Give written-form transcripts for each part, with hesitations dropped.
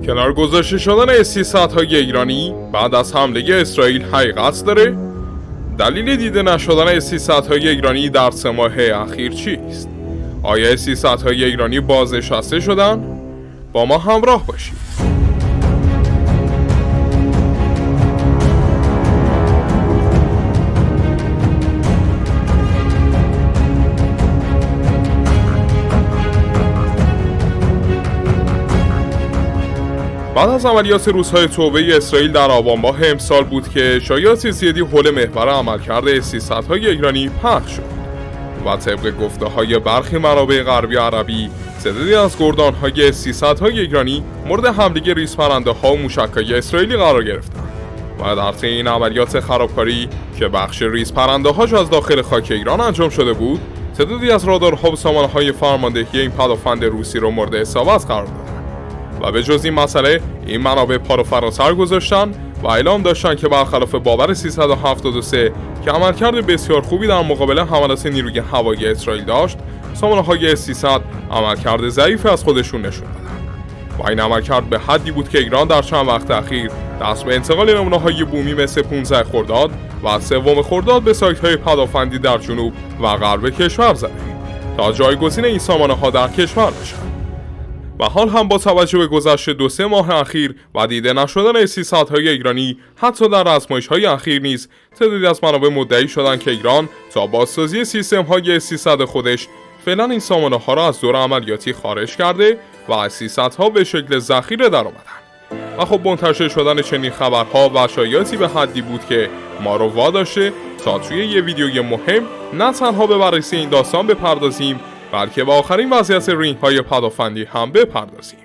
کنار گذاشته شدن سی-صدهای ایرانی بعد از حمله اسرائیل حقیقت داره؟ دلیل دیده نشدن سی-صدهای ایرانی در 3 ماه اخیر چیست؟ آیا سی-صدهای ایرانی بازنشسته شدن؟ با ما همراه باشید. بعد از عملیات روزهای توبه اسرائیل در آبان ماه امسال بود که شایعات زیادی حول محور عملکرد سی-صدهای ایرانی پخش شد و طبق گفته‌های برخی منابع غربی عربی تعدادی از گردان‌های سی-صدهای ایرانی مورد حمله ریزپرنده‌ها و موشک‌های اسرائیلی قرار گرفتند و در طی این عملیات خرابکاری که بخش ریزپرنده‌هاش از داخل خاک ایران انجام شده بود، تعدادی از رادارها و سامانه‌های فرماندهی این پدافند روسی را مورد اصابت قرار دادند. و به جز این مسئله این منابع پا رو فراتر گذاشتن و اعلام داشتن که برخلاف باور 373 که عملکرد بسیار خوبی در مقابل حملات نیروی هوایی اسرائیل داشت، سامانه‌های 300 عملکرد ضعیفی از خودشون نشون دادن و این عملکرد به حدی بود که ایران در چند وقت اخیر دست به انتقال نمونه‌های بومی مثل 15 خرداد و 3 خرداد به سایت‌های پدافندی در جنوب و غرب کشور زده تا جایگزین این سامانه‌ها در کشور بشن. و حال هم با توجه به گذشت 2-3 ماه اخیر و دیده نشدن سی-صدهای ایرانی حتی در آزمایش‌های اخیر نیز تعدادی از منابع مدعی شدند که ایران تا بازسازی سیستم‌های سی-صد خودش فعلا این سامانه‌ها را از دور عملیاتی خارج کرده و سی-صدها به شکل ذخیره درآمدند. و خب منتشر شدن چنین خبرها و شایعاتی به حدی بود که ما رو واداشته تا توی یه ویدیوی مهم نه تنها به بررسی این داستان بپردازیم بلکه به آخرین وضعیت رینگ‌های پدافندی هم بپردازیم.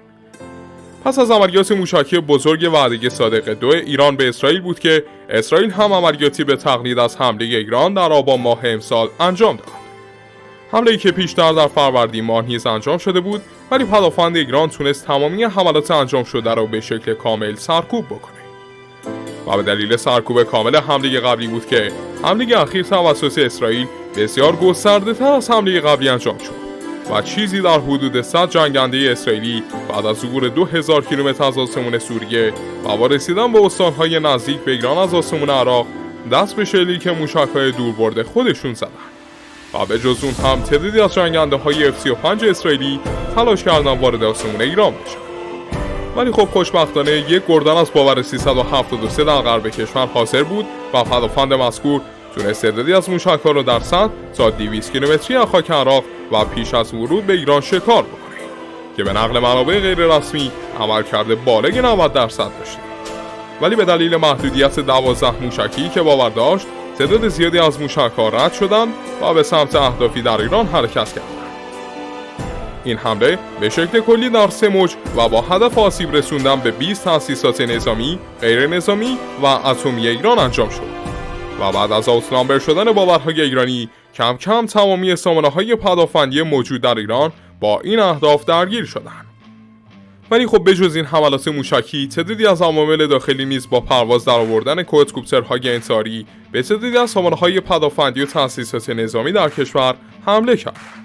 پس از عملیات موشکی بزرگ وعده صادق 2 ایران به اسرائیل بود که اسرائیل هم عملیاتی به تقلید از حمله ایران در آبان ماه امسال انجام داد. حمله‌ای که پیشتر در فروردین ماه نیز انجام شده بود، ولی پدافند ایران تونست تمامی حملات انجام شده را به شکل کامل سرکوب بکنه. و به دلیل سرکوب کامل حمله قبلی بود که حمله اخیر توسط اسرائیل بسیار گسترده‌تر از حمله قبلی انجام شد و چیزی در حدود 100 جنگنده اسرائیلی بعد از عبور 2000 کیلومتر از آسمون سوریه و با رسیدن به استان‌های نزدیک به ایران از آسمون عراق دست به شلیک موشک‌های دوربرد خودشون زدن. و به جز اون هم تعدادی از جنگنده‌های F-35 اسرائیلی تلاش کردن وارد آسمون ایران بشن. ولی خب خوشبختانه یک گردان از باور 373 در غرب کشور حاضر بود و پدافند مذکور تونست تعدادی از موشک‌ها را در سطح تا 200 کیلومتری از خاک عراق و پیش از ورود به ایران شکار بکنه که به نقل منابع غیر رسمی عملکرد بالای 90% داشته. ولی به دلیل محدودیت 12 موشکی که باور داشت، تعداد زیادی از موشک‌ها رد شدند و به سمت اهدافی در ایران حرکت کردند. این حمله به شکل کلی در 3 موج و با هدف آسیب رسوندن به 20 تأسیسات نظامی، غیر نظامی و اتمی ایران انجام شد. و بعد از آوتنامبر شدن باورهای ایرانی کم کم تمامی سامانه‌های پدافندی موجود در ایران با این اهداف درگیر شدند. ولی خب بجز این حملات موشکی، تعدادی از عوامل داخلی نیز با پرواز درآوردن کوادکوپترهای انتحاری به تعدادی از سامانه‌های پدافندی و تأسیسات نظامی در کشور حمله کردند.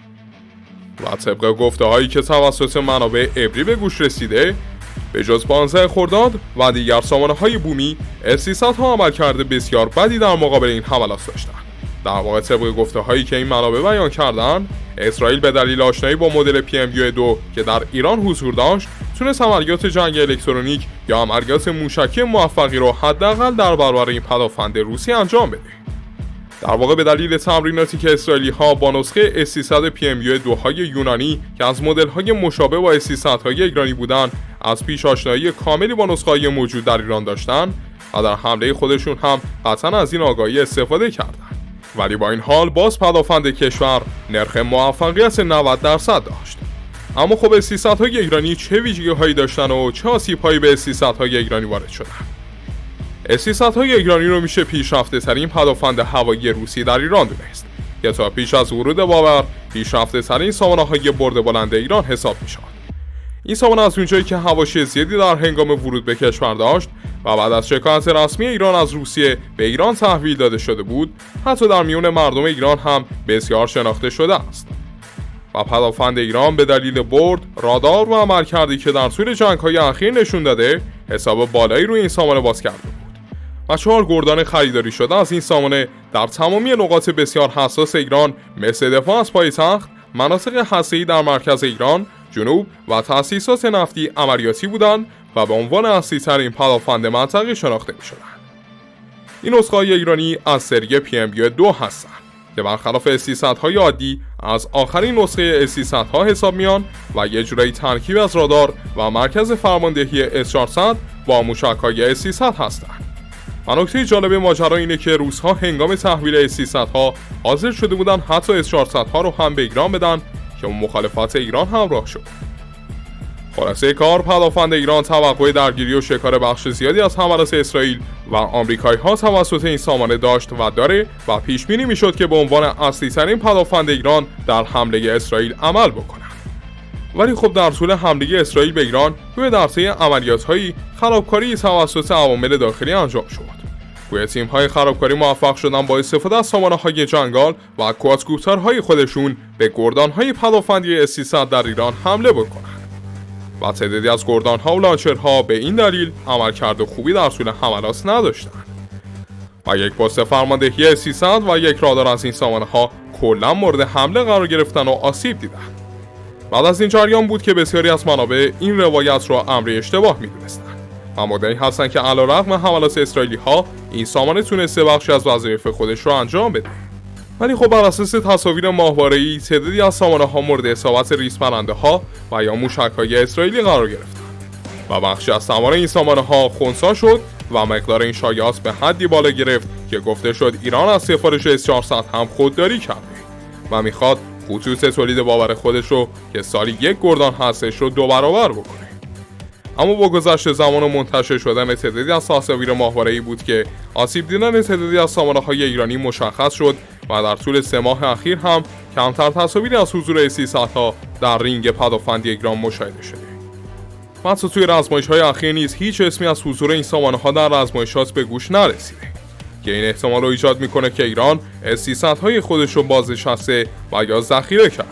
و طبق گفته‌هایی که توسط منابع عبری به گوش رسیده، به جز 15 خرداد و دیگر سامانه‌های بومی، سی-صدها عملکرد بسیار بدی در مقابل این حملات داشتند. در واقع طبق گفته‌هایی که این منابع بیان کردند، اسرائیل به دلیل آشنایی با مدل PMU-2 که در ایران حضور داشت، تونست عملیات جنگ الکترونیک یا عملیات موشکی موفقی را حداقل در برابر این پدافند روسی انجام بده. در واقع به دلیل تمریناتی که اسرائیلی‌ها با نسخه S-300 PMU-2 های یونانی که از مدل‌های مشابه با S-300 ایرانی بودند، از پیش آشنایی کاملی با نسخه‌های موجود در ایران داشتند و در حمله خودشون هم قطعاً از این آگاهی استفاده کردند. ولی با این حال باز پدافند کشور نرخ موفقیت 90% داشت. اما خب S-300 ایرانی چه ویژگی‌هایی داشتن و چه آسیب‌هایی به S-300 ایرانی وارد شدند؟ S-300 ایرانی رو میشه پیشرفته ترین پدافند هوایی روسی در ایران دونست که تا پیش از ورود باور پیشرفته ترین سامانه‌های برد بلند ایران حساب میشد. این سامانه از اونجایی که حواشی زیادی در هنگام ورود به کشور داشت و بعد از شکایت رسمی ایران از روسیه به ایران تحویل داده شده بود، حتی در میون مردم ایران هم بسیار شناخته شده است. و پدافند ایران به دلیل برد، رادار و عملکردی که در طول جنگ‌های اخیر نشون داده، حساب بالایی روی این سامانه باز کرده بود و 4 گردان خریداری شده از این سامانه در تمامی نقاط بسیار حساس ایران مثل دفاع از پایتخت، مناطق هسته‌ای در مرکز ایران، جنوب و تأسیسات نفتی عملیاتی بودند و به عنوان اصلی‌ترین پدافند منطقه شناخته می‌شدند. این نسخه‌های ایرانی از سری PM-2 هستند که برخلاف S-300های عادی از آخرین نسخه S-300ها حساب میان و یه جورایی ترکیب از رادار و مرکز فرماندهی S-400 با موشک‌های S-300 هستند. و نکته جالب ماجرا اینه که روس‌ها هنگام تحویل S-300ها حاضر شده بودن حتی S-400ها رو هم به ایران بدن که مخالفت ایران همراه شد. خلاصه کار، پدافند ایران توقع درگیری و شکار بخش زیادی از حملات اسرائیل و آمریکایی‌ها توسط این سامانه داشت و داره و پیش بینی میشد که به عنوان اصلی ترین پدافند ایران در حمله اسرائیل عمل بکنند. ولی خب در طول حمله اسرائیل به ایران روی در طی عملیات‌هایی خرابکاری توسط عوامل داخلی انجام شد. گویا تیم‌های خرابکاری موفق شدن با استفاده از سامانه‌های جنگال و کوادکوپترهای خودشون به گردان‌های پدافندی S-300 در ایران حمله بکنند. و تعدادی از گردان‌ها و لانچرها به این دلیل عملکرد خوبی در طول حملات نداشتند. و یک پست فرماندهی S-300 و یک رادار از این سامانه‌ها کلاً مورد حمله قرار گرفتن و آسیب دیدند. بعد از این جریان بود که بسیاری از منابع این روایت را امری اشتباه می‌دونستند و مدعی هستند که علیرغم حملات اسرائیلی‌ها این سامانه تونسته بخشی از وظایف خودش را انجام بده. ولی خب بر اساس تصاویر ماهواره‌ای تعدادی از سامانه‌ها مورد اصابت ریزپرنده‌ها و یا موشک‌های اسرائیلی قرار گرفتند و بخشی از سوار این سامانه‌ها خنثی شد و مقدار این شایعات به حدی بالا گرفت که گفته شد ایران از سفارش S-400 هم خودداری کرده و میخواد خطوط تولید باور خودش رو که سالی 1 گردان هستش رو 2 برابر بکنه. اما با گذشت زمان و منتشر شدن تعدادی از تصاویر ماهواره‌ای بود که آسیب دیدن تعدادی از سامانه‌های ایرانی مشخص شد و در طول 3 ماه اخیر هم کمتر تصاویری از حضور S-300ها در رینگ پدافندی ایران مشاهده شده. حتی توی رزمایش‌های اخیر نیز هیچ اسمی از حضور این سامانه‌ها در رزمایشات به گوش نرسیده که این احتمال رو ایجاد میکنه که ایران S-300های خودش رو بازنشسته و یا ذخیره کرده.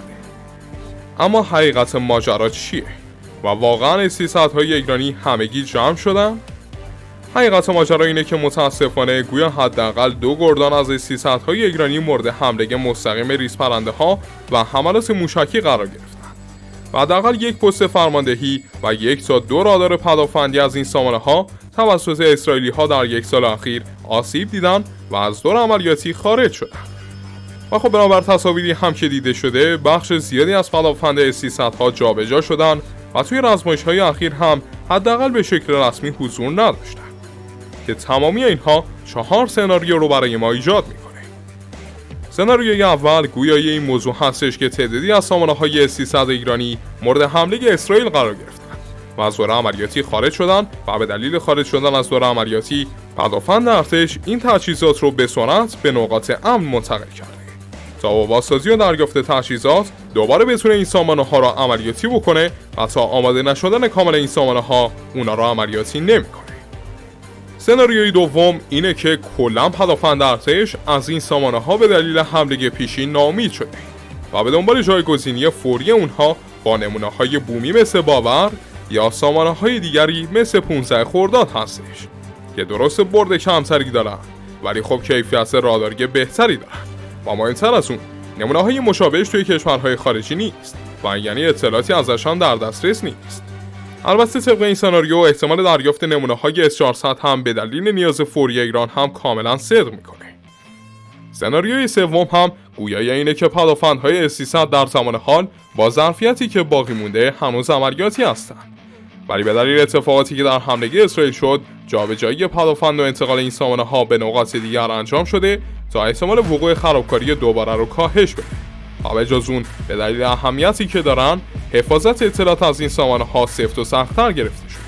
اما حقیقت ماجرا چیه؟ و واقعا S-300های ایرانی همگی جمع شدن؟ حقیقت ماجرا اینه که متاسفانه گویا حداقل 2 گردان از S-300های ایرانی مورد حمله مستقیم ریزپرنده‌ها و حملات موشکی قرار گرفتند. و حداقل 1 پست فرماندهی و 1 تا 2 رادار پدافندی از این سامانه‌ها توسط اسرائیلی‌ها در 1 سال اخیر آسیب دیدن و از دور عملیاتی خارج شدند. و خب بنابر تصاویری هم که دیده شده، بخش زیادی از پدافند S-300ها جابجا شدند و توی رزمایش‌های اخیر هم حداقل به شکل رسمی حضور نداشتند که تمامی اینها 4 سناریو رو برای ما ایجاد میکنه. سناریوی اول گویای این موضوع هستش که تعدادی از سامانه‌های S-300 ایرانی مورد حمله اسرائیل قرار گرفتند و از دوره عملیاتی خارج شدن و به دلیل خارج شدن از دوره عملیاتی پدافند ارتش این تجهیزات رو به سرعت به نقاط امن منتقل کرده تا با بازسازی و دریافت تجهیزات دوباره بتونه این سامانه‌ها را عملیاتی بکنه و تا آماده نشدن کامل این سامانه‌ها اونا را عملیاتی نمی‌کنه. سناریوی دوم اینه که کلاً پدافند ارتش از این سامانه‌ها به دلیل حمله پیشین ناامید شده و به دنبال جایگزینی فوری اونها با نمونه‌های بومی مثل باور یا سامانه‌های دیگری مثل 15 خرداد هستش که درست برد کمتری دارن ولی خب کیفیت راداری بهتری دارن و مهمتر از اون نمونه‌های مشابهش توی کشورهای خارجی نیست و یعنی اطلاعاتی ازشان در دسترس نیست. البته طبق این سناریو احتمال دریافت نمونه‌های S-400 هم به دلیل نیاز فوری ایران هم کاملا صدق میکنه. سناریوی سوم هم گویای اینه که پدافندهای S-300 در زمان حال با ظرفیتی که باقی مونده هنوز عملیاتی هستند. ولی به دلیل اتفاقاتی که در حمله اسرائیل شد، جابجایی پدافند و انتقال این سامانه‌ها به نقاط دیگر انجام شده تا احتمال وقوع خرابکاری دوباره رو کاهش بده. و به جز اون به دلیل اهمیتی که دارن، حفاظت اطلاعات از این سامانه‌ها سفت و سخت‌تر گرفته شده.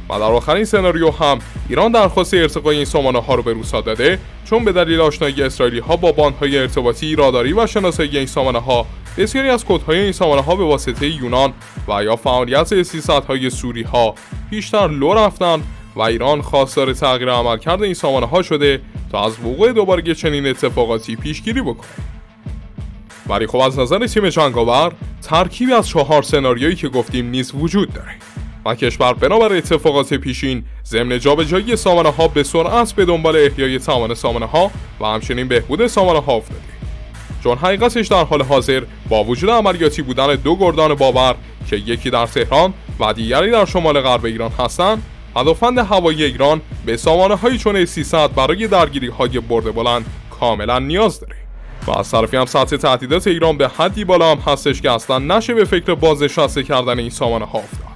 و در آخرین سناریو هم ایران درخواست ارتقای این سامانه‌ها رو به روسا داده، چون به دلیل آشنایی اسرائیلی‌ها با باندهای ارتباطی، راداری و شناسایی این سامانه‌ها، بسیاری از کدهای این سامانه‌ها به واسطه یونان و یا فعالیت S-300های سوری‌ها بیشتر لو رفتن و ایران خواستار تغییر عملکرد این سامانه‌ها شده تا از وقوع دوباره چنین اتفاقاتی پیشگیری بکنه. ولی خب از نظر تیم جنگاور ترکیبی از 4 سناریویی که گفتیم نیز وجود داره و کشور بنابر اتفاقات پیشین ضمن جابجایی سامانه ها به سرعت به دنبال احیای توان سامانه ها و همچنین بهبود سامانه ها افتاده. چون حقیقتش در حال حاضر با وجود عملیاتی بودن 2 گردان باور که یکی در تهران و دیگری در شمال غرب ایران هستند، پدافند هوایی ایران به سامانه هایی چون S-300 برای درگیری های برد بلند کاملا نیاز داره و از طرفی هم سطح تهدیدات ایران به حدی بالا هم هستش که اصلا نشه به فکر بازنشسته کردن این سامانه ها افتاد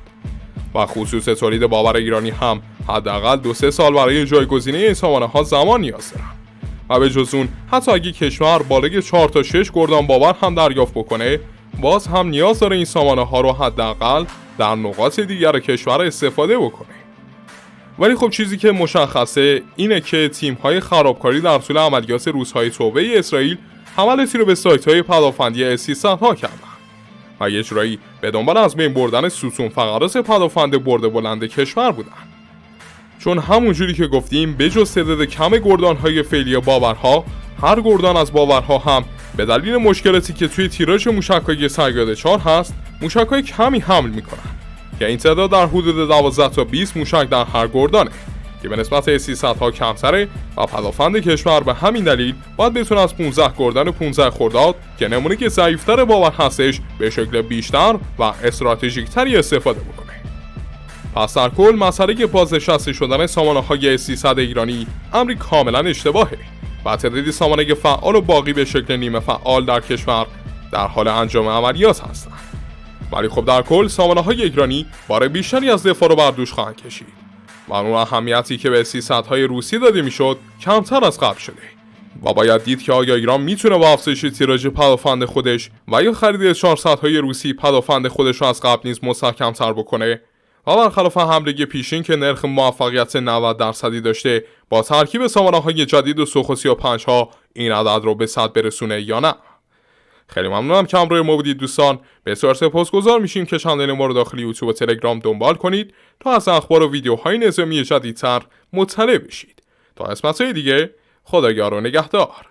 و خصوص تولید باور ایرانی هم حداقل 2-3 سال برای جایگزینی این سامانه ها زمان نیاز دارن و به جز اون حتی اگه کشور بالای 4 تا 6 گردان باور هم دریافت بکنه، باز هم نیاز داره این سامانه ها رو حداقل در نقاط دیگر کشور استفاده بکنه. ولی خب چیزی که مشخصه اینه که تیم‌های خرابکاری در طول عملیات روزهای توبه اسرائیل حملاتی رو به سایت‌های پدافندی S-300 ها کردن و یه جورایی به دنبال از بین بردن ستون فقرات پدافند برد بلند کشور بودن. چون همونجوری که گفتیم به جز تعداد کم گردان‌های فعلی باورها، هر گردان از باورها هم به دلیل مشکلاتی که توی تیراژ موشک‌های صیاد 4 هست، موشک‌های کمی حمل می‌کنن که این تعداد در حدود 12 تا 20 موشک در هر گردانه که به نسبت S-300 ها کمتره و پدافند کشور به همین دلیل باید بتونه از 15 گردان 15 خرداد که نمونه که ضعیف‌تر باور هستش به شکل بیشتر و استراتژیک‌تری استفاده بکنه. پس در کل مسئله که بازنشسته شدن سامانه‌های S-300 ایرانی امری کاملا اشتباهه و تعدادی سامانه فعال و باقی به شکل نیمه فعال در کشور در حال انجام عملیات هستند. ولی خب در کل سامانه‌های ایرانی بار بیشتری از دفاع رو بر دوش خواهند کشید و اون اهمیتی که به S-300 های روسی داده میشد کمتر از قبل شده و باید دید که آیا ایران میتونه با افزایش تیراژ پدافند خودش و یا خرید 400 های روسی پدافند خودش رو از قبل نیز مستحکم‌تر بکنه و برخلاف حمله پیشین که نرخ موفقیت 90% داشته با ترکیب سامانه‌های جدید و سوخو 35 ها این عدد رو به 100 برسونه یا نه. خیلی ممنونم که همراه ما بودید دوستان. به صورت سپاسگزار میشیم که چنل ما رو داخل یوتیوب و تلگرام دنبال کنید تا از اخبار و ویدیوهای نظامی جدیدتر مطلع بشید. تا قسمت‌های دیگه، خداگار و نگهدار.